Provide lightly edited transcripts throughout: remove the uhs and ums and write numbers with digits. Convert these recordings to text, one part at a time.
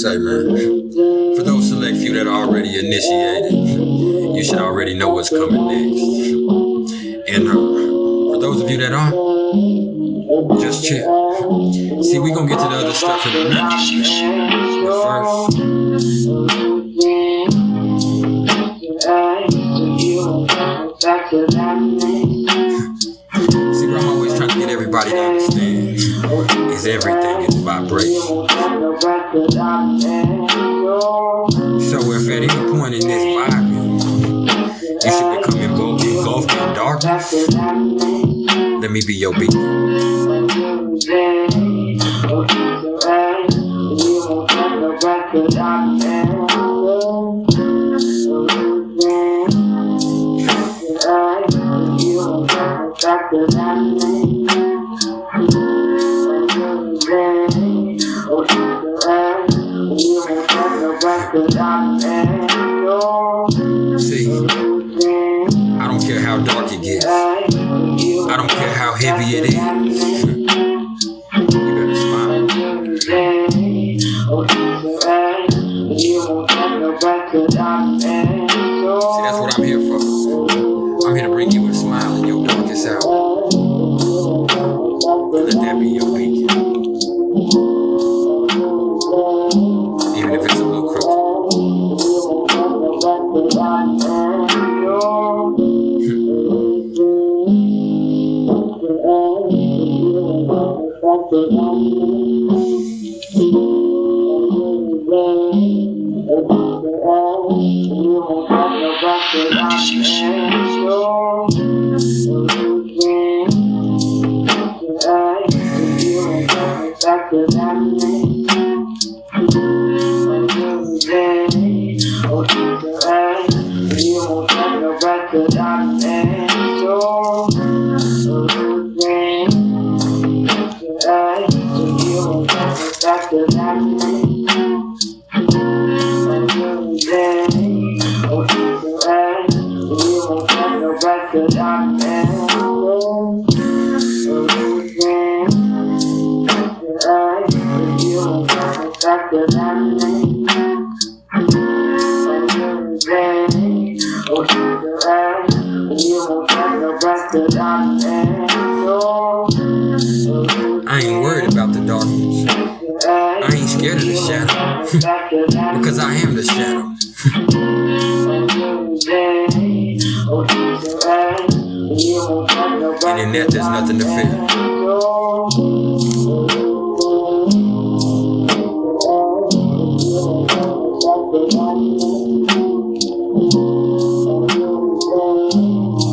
Say, man, for those select few that are already initiated, you should already know what's coming next. And for those of you that aren't, just chill. See, we gonna get to the other stuff in a minute. But first, see, what I'm always trying to get everybody to understand is everything is vibration. So if at any point in this vibe you should become engulfed in darkness, let me be your beacon. See, I don't care how dark it gets. I don't care how heavy it is. You better smile. See, that's what I'm here for. I'm here to bring you a smile in your darkest hour. Let that be your beacon. Even if it's a little crooked. I ain't worried about the darkness. I ain't scared of the shadow. Because I am the shadow. And in that, there's nothing to fear.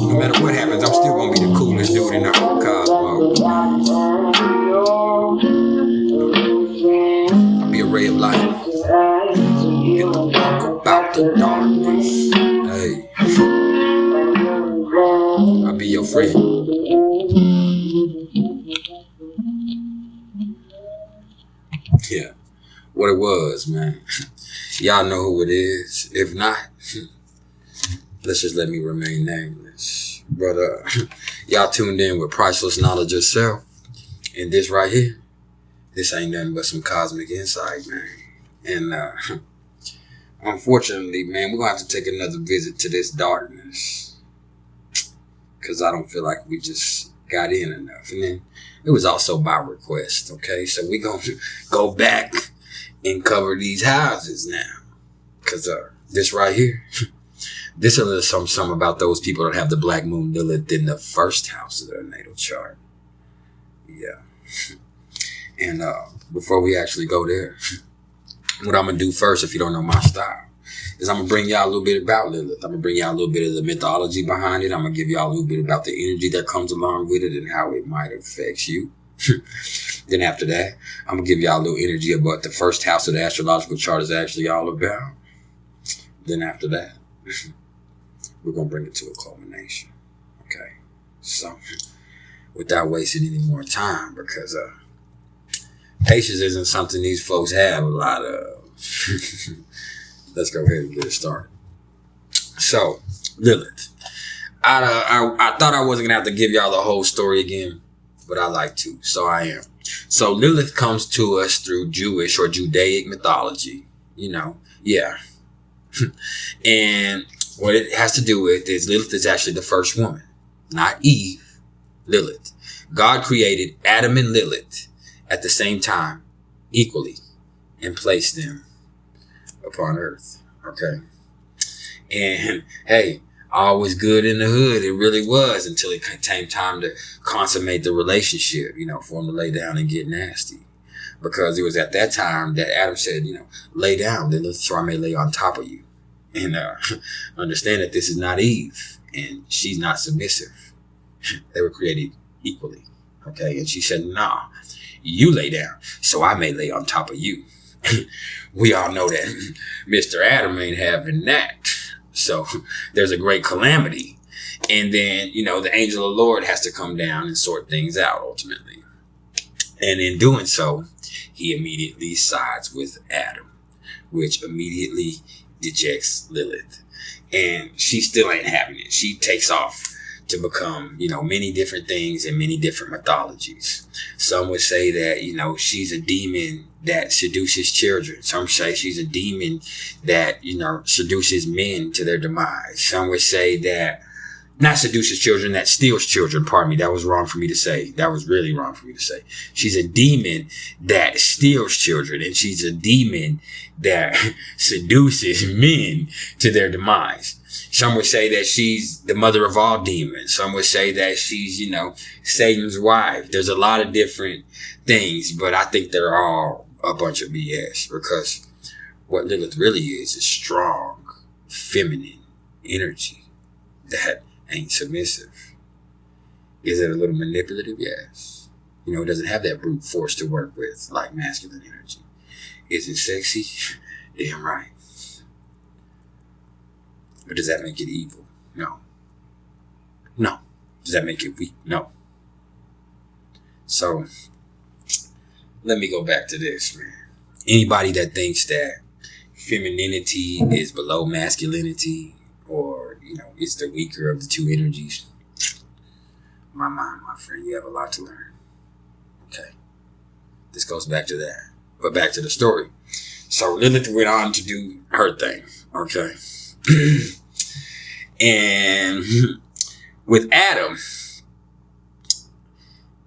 No matter what happens, I'm still gonna be the coolest dude in the whole cosmos. I'll be a ray of light. Get the fuck about the darkness. Hey, I'll be your friend. Yeah, what it was, man. Y'all know who it is. If not, let's just let me remain nameless. But y'all tuned in with Priceless Knowledge Yourself. And this right here, this ain't nothing but some cosmic insight, man. And unfortunately, man, we're gonna have to take another visit to this darkness. Cause I don't feel like we just got in enough. And then it was also by request, okay? So we gonna go back and cover these houses now. Cause this right here, this is a little something about those people that have the black moon Lilith in the first house of their natal chart. Yeah. And before we actually go there, what I'm gonna do first, if you don't know my style, is I'm gonna bring y'all a little bit about Lilith. I'm gonna bring y'all a little bit of the mythology behind it. I'm gonna give y'all a little bit about the energy that comes along with it and how it might affect you. Then after that, I'm gonna give y'all a little energy about what the first house of the astrological chart is actually all about. Then after that, we're gonna bring it to a culmination. Okay, so without wasting any more time, because patience isn't something these folks have a lot of. Let's go ahead and get it started. So, Lilith. I thought I wasn't gonna have to give y'all the whole story again, but I like to, so I am. So Lilith comes to us through Jewish or Judaic mythology, yeah. And what it has to do with is Lilith is actually the first woman, not Eve, Lilith. God created Adam and Lilith at the same time, equally, and placed them upon earth. Okay. And hey, all was good in the hood. It really was, until it came time to consummate the relationship, for them to lay down and get nasty. Because it was at that time that Adam said, lay down, Lilith, so I may lay on top of you. And understand that this is not Eve, and she's not submissive. They were created equally. Okay. And she said, nah, you lay down so I may lay on top of you. We all know that Mr. Adam ain't having that. So there's a great calamity. And then, the angel of the Lord has to come down and sort things out ultimately. And in doing so, he immediately sides with Adam, which immediately dejects Lilith. And she still ain't having it. She takes off to become, many different things in many different mythologies. Some would say that, she's a demon that seduces children. Some say she's a demon that, seduces men to their demise. Some would say that, not seduces children, that steals children. Pardon me. That was wrong for me to say. That was really wrong for me to say. She's a demon that steals children, and she's a demon that seduces men to their demise. Some would say that she's the mother of all demons. Some would say that she's, Satan's wife. There's a lot of different things, but I think they're all a bunch of BS, because what Lilith really is strong, feminine energy that ain't submissive. Is it a little manipulative? Yes. It doesn't have that brute force to work with like masculine energy. Is it sexy? Damn right. But does that make it evil? No. No. Does that make it weak? No. So, let me go back to this, man. Anybody that thinks that femininity is below masculinity, or, it's the weaker of the two energies, my friend, you have a lot to learn. Okay. This goes back to that. But back to the story. So Lilith went on to do her thing. Okay. And with Adam,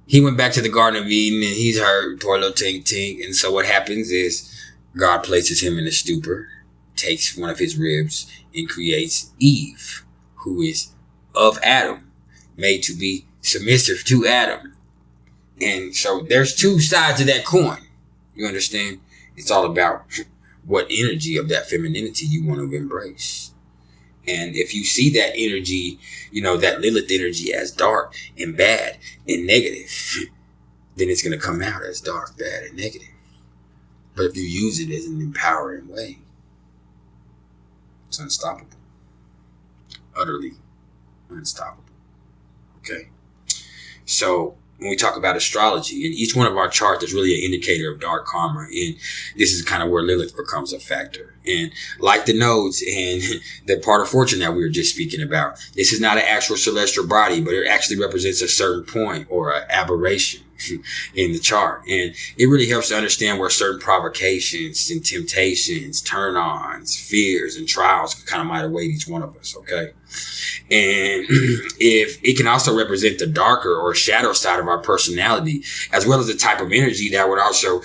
he went back to the Garden of Eden, and he's hurt, poor little tink tink. And so what happens is God places him in a stupor, takes one of his ribs, and creates Eve, who is of Adam, made to be submissive to Adam. And so there's two sides of that coin. You understand? It's all about what energy of that femininity you want to embrace. And if you see that energy, that Lilith energy as dark and bad and negative, then it's going to come out as dark, bad, and negative. But if you use it as an empowering way, it's unstoppable. Utterly unstoppable. Okay? So when we talk about astrology, in each one of our charts, there's really an indicator of dark karma. And this is kind of where Lilith becomes a factor. And like the nodes and the part of fortune that we were just speaking about, this is not an actual celestial body, but it actually represents a certain point or an aberration in the chart. And it really helps to understand where certain provocations and temptations, turn-ons, fears, and trials kind of might await each one of us. Okay. And if it can also represent the darker or shadow side of our personality, as well as the type of energy that would also,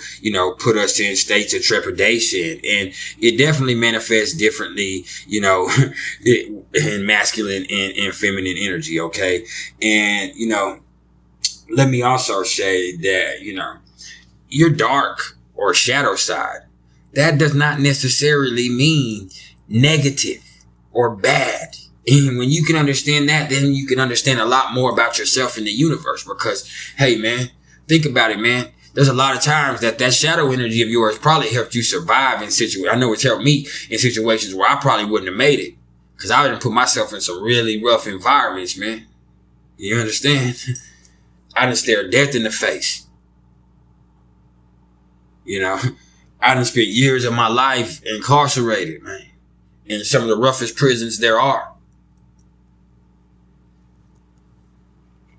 put us in states of trepidation. And it definitely manifests differently, in masculine and feminine energy. Okay. And, let me also say that, your dark or shadow side, that does not necessarily mean negative or bad. And when you can understand that, then you can understand a lot more about yourself in the universe. Because, hey, man, think about it, man. There's a lot of times that shadow energy of yours probably helped you survive in situations. I know it's helped me in situations where I probably wouldn't have made it. Because I didn't put myself in some really rough environments, man. You understand? I didn't stare death in the face. I done spent years of my life incarcerated, man, in some of the roughest prisons there are.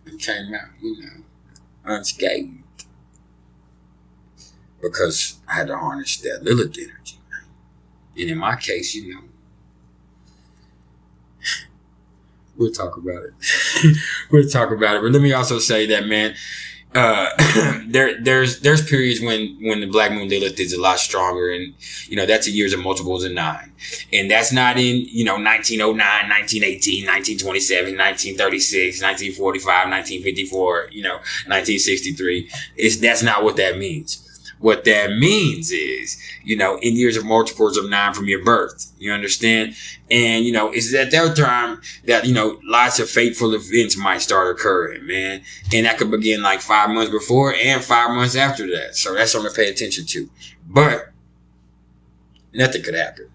And came out, unscathed. because I had to harness that Lilith energy. And in my case, we'll talk about it. We'll talk about it. But let me also say that, man, there's periods when the black moon Lilith is a lot stronger, and that's in years of multiples of 9, and that's not in 1909, 1918, 1927, 1936, 1945, 1954, 1963. That's not what that means. What that means is, in years of multiples of 9 from your birth, you understand? And, it's at that time that, lots of fateful events might start occurring, man. And that could begin like 5 months before and 5 months after that. So that's something to pay attention to. But nothing could happen.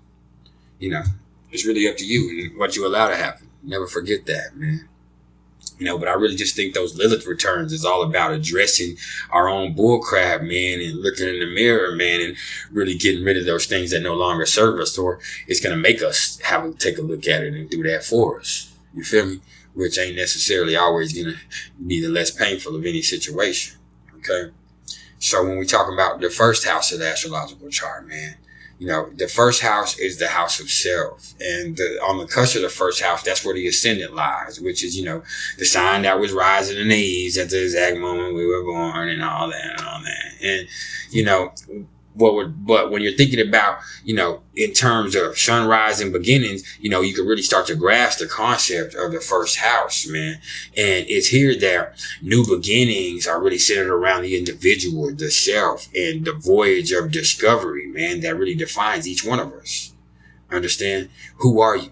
It's really up to you and what you allow to happen. Never forget that, man. But I really just think those Lilith returns is all about addressing our own bullcrap, man, and looking in the mirror, man, and really getting rid of those things that no longer serve us, or it's going to make us take a look at it and do that for us. You feel me? Which ain't necessarily always going to be the less painful of any situation. Okay. So when we talk about the first house of the astrological chart, man, the first house is the house of self. And on the cusp of the first house, that's where the ascendant lies, which is, the sign that was rising in the east at the exact moment we were born and all that. And, but when you're thinking about, in terms of sunrise and beginnings, you can really start to grasp the concept of the first house, man. And it's here that new beginnings are really centered around the individual, the self, and the voyage of discovery, man, that really defines each one of us. Understand? Who are you?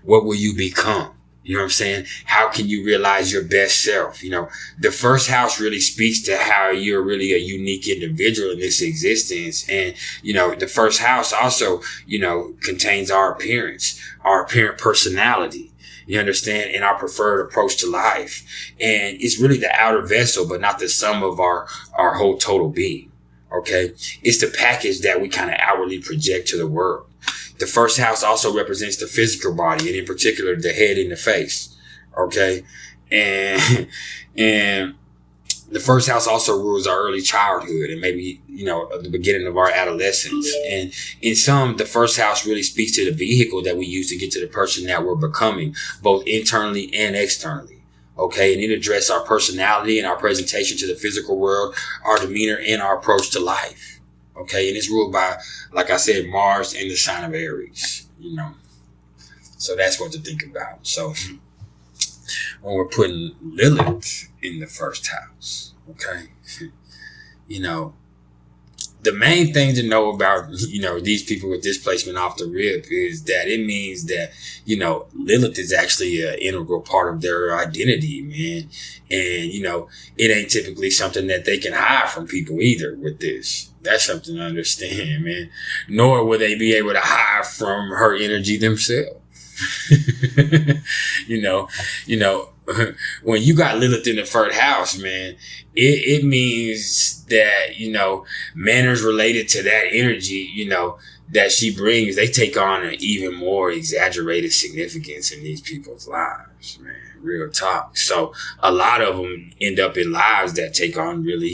What will you become? You know what I'm saying? How can you realize your best self? The first house really speaks to how you're really a unique individual in this existence. And, the first house also, contains our appearance, our apparent personality. You understand? And our preferred approach to life. And it's really the outer vessel, but not the sum of our whole total being. Okay. It's the package that we kind of outwardly project to the world. The first house also represents the physical body, and in particular, the head and the face. Okay. And the first house also rules our early childhood and maybe, the beginning of our adolescence. And in some, the first house really speaks to the vehicle that we use to get to the person that we're becoming, both internally and externally. Okay. And it addresses our personality and our presentation to the physical world, our demeanor, and our approach to life. Okay. And it's ruled by, like I said, Mars and the sign of Aries, So that's what to think about. So when we're putting Lilith in the first house, okay, the main thing to know about, these people with displacement off the rip is that it means that, Lilith is actually an integral part of their identity, man. And, it ain't typically something that they can hide from people either with this. That's something to understand, man. Nor will they be able to hide from her energy themselves. When you got Lilith in the first house, man, it means that, manners related to that energy, that she brings, they take on an even more exaggerated significance in these people's lives, man. Real talk. So a lot of them end up in lives that take on really,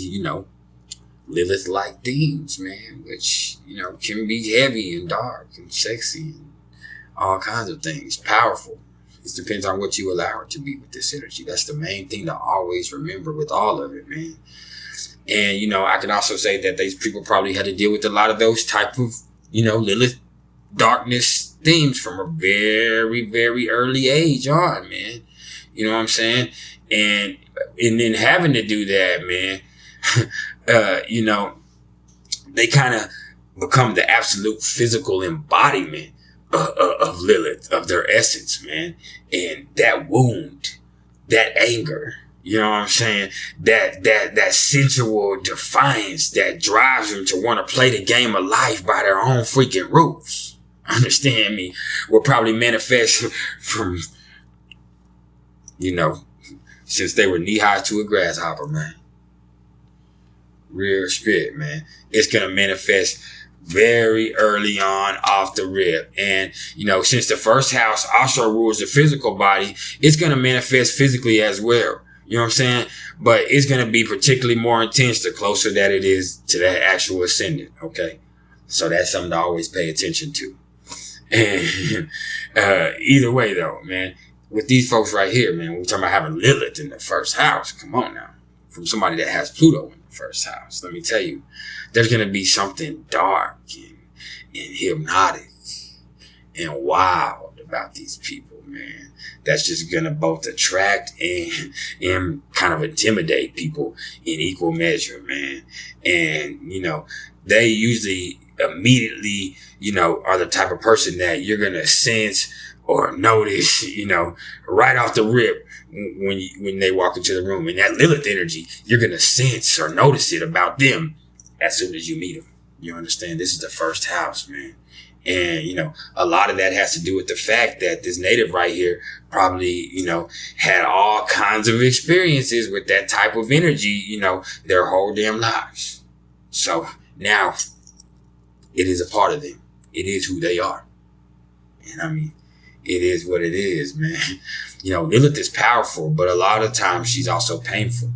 Lilith-like themes, man, which, can be heavy and dark and sexy and all kinds of things. Powerful. It depends on what you allow it to be with this energy. That's the main thing to always remember with all of it, man. And, I can also say that these people probably had to deal with a lot of those type of, Lilith darkness themes from a very, very early age on, man. You know what I'm saying? And then having to do that, man, they kind of become the absolute physical embodiment of Lilith, of their essence, man. And that wound, that anger, you know what I'm saying? That sensual defiance that drives them to want to play the game of life by their own freaking rules. Understand me? Will probably manifest from, since they were knee high to a grasshopper, man. Real spit, man. It's going to manifest very early on off the rip. And, since the first house also rules the physical body, it's going to manifest physically as well. You know what I'm saying? But it's going to be particularly more intense the closer that it is to that actual ascendant. Okay. So that's something to always pay attention to. And either way though, man, with these folks right here, man, we're talking about having Lilith in the first house. Come on now. From somebody that has Pluto in the first house. Let me tell you, there's going to be something dark and hypnotic and wild about these people, man. That's just going to both attract and kind of intimidate people in equal measure, man. And, you know, they usually immediately, you know, are the type of person that you're going to sense or notice, you know, right off the rip when they walk into the room. And that Lilith energy, you're going to sense or notice it about them as soon as you meet them. You understand? This is the first house, man. And, you know, a lot of that has to do with the fact that this native right here probably, you know, had all kinds of experiences with that type of energy, you know, their whole damn lives. So now it is a part of them. It is who they are. And I mean, it is what it is, man. You know, Lilith is powerful, but a lot of times she's also painful.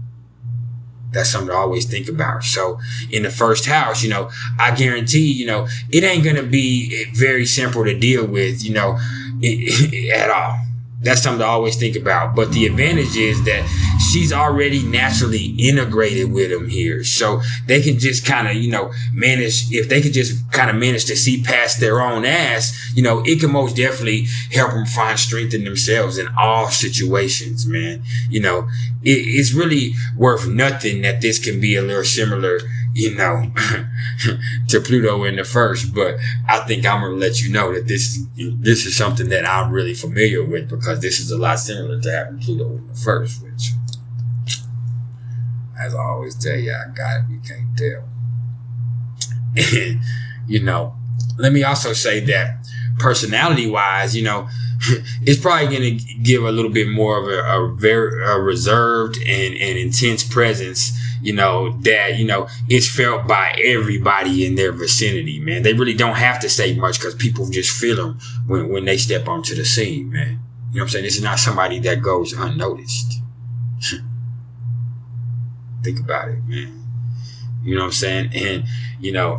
That's something to always think about. So in the first house, you know, I guarantee, you know, it ain't going to be very simple to deal with, you know, at all. That's something to always think about. But the advantage is that she's already naturally integrated with them here. So they can just kind of, you know, manage. If they could just kind of manage to see past their own ass, you know, it can most definitely help them find strength in themselves in all situations, man. You know, it's really worth nothing that this can be a little similar, you know, to Pluto in the first. But I think I'm going to let you know that this is something that I'm really familiar with, because this is a lot similar to having Pluto in the first, which, as I always tell you, I got it, you can't tell. And, you know, let me also say that personality wise, you know, it's probably going to give a little bit more of a very reserved and intense presence, you know, that, you know, it's felt by everybody in their vicinity, man. They really don't have to say much because people just feel them when they step onto the scene, man. You know what I'm saying? This is not somebody that goes unnoticed. Think about it, man. You know what I'm saying? And, you know,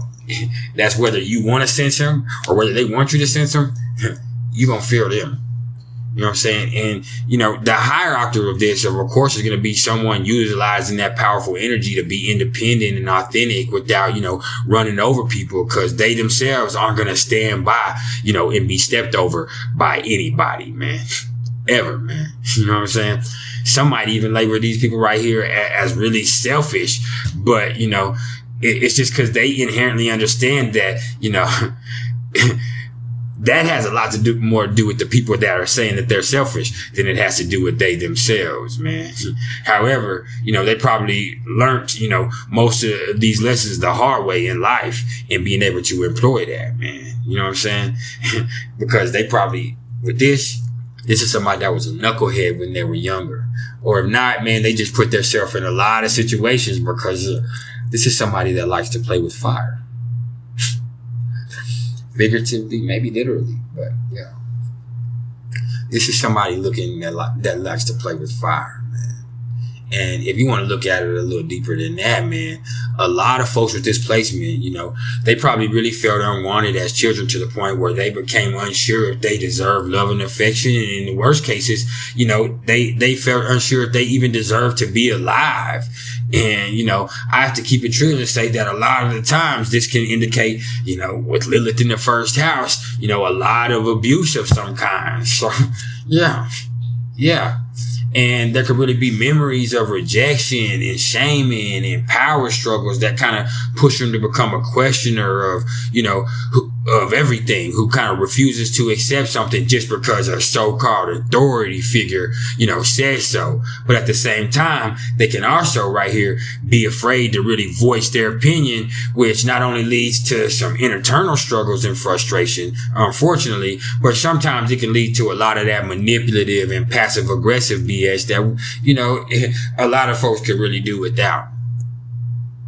that's whether you want to sense them or whether they want you to sense them, you're going to feel them. You know what I'm saying? And, you know, the higher octave of this, of course, is going to be someone utilizing that powerful energy to be independent and authentic without, you know, running over people, because they themselves aren't going to stand by, you know, and be stepped over by anybody, man. Ever, man. You know what I'm saying? Some might even label these people right here as really selfish, but, you know, it's just because they inherently understand that, you know, that has a lot to do with the people that are saying that they're selfish than it has to do with they themselves, man. However, you know, they probably learned, you know, most of these lessons the hard way in life and being able to employ that, man. You know what I'm saying? Because they probably, with this is somebody that was a knucklehead when they were younger. Or if not, man, they just put themselves in a lot of situations because this is somebody that likes to play with fire. Figuratively, maybe literally, but yeah. This is somebody that likes to play with fire, man. And if you want to look at it a little deeper than that, man, a lot of folks with this placement, you know, they probably really felt unwanted as children to the point where they became unsure if they deserved love and affection. And in the worst cases, you know, they felt unsure if they even deserved to be alive. And, you know, I have to keep it true and say that a lot of the times this can indicate, you know, with Lilith in the first house, you know, a lot of abuse of some kind. So, yeah. And there could really be memories of rejection and shaming and power struggles that kind of push them to become a questioner of, you know, of everything, who kind of refuses to accept something just because a so-called authority figure, you know, says so. But at the same time, they can also right here be afraid to really voice their opinion, which not only leads to some internal struggles and frustration, unfortunately, but sometimes it can lead to a lot of that manipulative and passive aggressive BS that, you know, a lot of folks could really do without.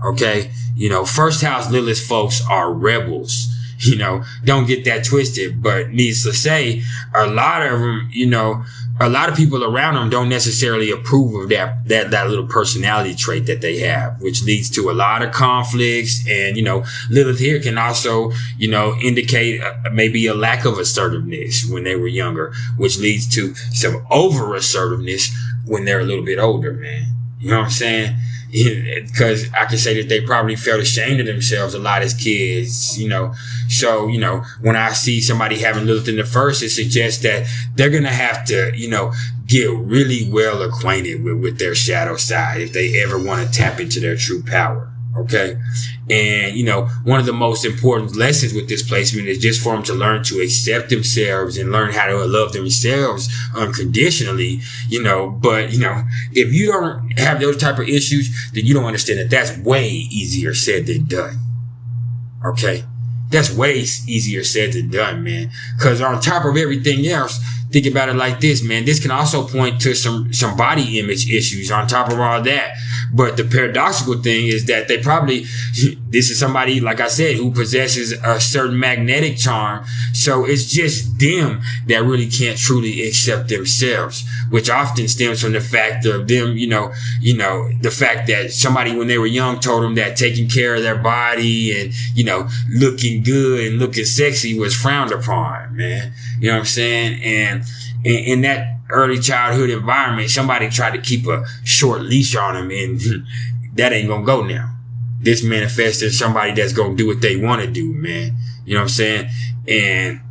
Okay. You know, first house Lilith folks are rebels. You know, don't get that twisted. But needless to say, a lot of them, you know, a lot of people around them don't necessarily approve of that little personality trait that they have, which leads to a lot of conflicts. And, you know, Lilith here can also, you know, indicate maybe a lack of assertiveness when they were younger, which leads to some over assertiveness when they're a little bit older, man. You know what I'm saying? Because I can say that they probably felt ashamed of themselves a lot as kids, you know. So, you know, when I see somebody having Lilith in the first, it suggests that they're going to have to, you know, get really well acquainted with their shadow side if they ever want to tap into their true power. Okay. And, you know, one of the most important lessons with this placement is just for them to learn to accept themselves and learn how to love themselves unconditionally, you know. But, you know, if you don't have those type of issues, then you don't understand that that's way easier said than done. Okay. That's way easier said than done, man. Because on top of everything else, think about it like this, man. This can also point to some body image issues on top of all that. But the paradoxical thing is that they probably, this is somebody, like I said, who possesses a certain magnetic charm. So it's just them that really can't truly accept themselves, which often stems from the fact of them, you know, the fact that somebody when they were young told them that taking care of their body and, you know, looking good and looking sexy was frowned upon, man. You know what I'm saying? And in that early childhood environment, somebody tried to keep a short leash on them, and that ain't gonna go now. This manifests as somebody that's gonna do what they want to do, man. You know what I'm saying? And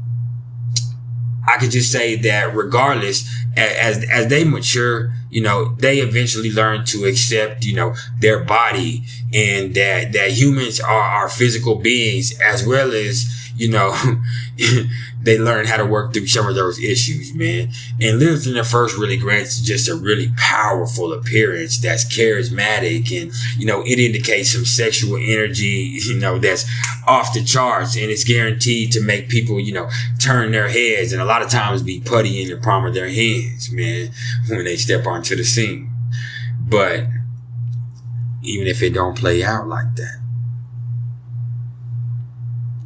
I could just say that regardless, as they mature, you know, they eventually learn to accept, you know, their body, and that humans are physical beings, as well as, you know, they learn how to work through some of those issues, man. And Lilith in the first really grants just a really powerful appearance that's charismatic, and, you know, it indicates some sexual energy, you know, that's off the charts, and it's guaranteed to make people, you know, turn their heads and a lot of times be putty in the palm of their hands, man, when they step onto the scene. But even if it don't play out like that,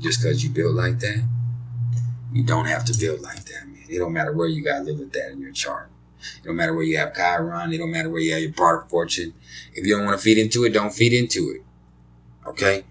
just because you build like that, you don't have to build like that, man. It don't matter where you got Lilith at in your chart. It don't matter where you have Chiron. It don't matter where you have your part of fortune. If you don't want to feed into it, don't feed into it. Okay?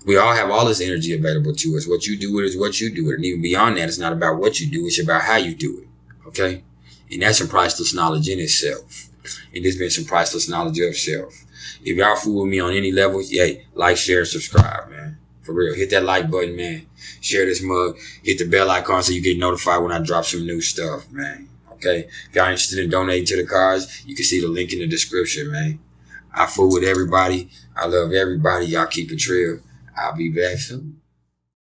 We all have all this energy available to us. What you do is what you do. And even beyond that, it's not about what you do. It's about how you do it. Okay? And that's some priceless knowledge in itself. And there's been some priceless knowledge of self. If y'all fool with me on any level, hey, like, share, subscribe, man. For real. Hit that like button, man. Share this mug. Hit the bell icon so you get notified when I drop some new stuff, man. Okay? If y'all interested in donating to the cause, you can see the link in the description, man. I fool with everybody. I love everybody. Y'all keep it real. I'll be back soon.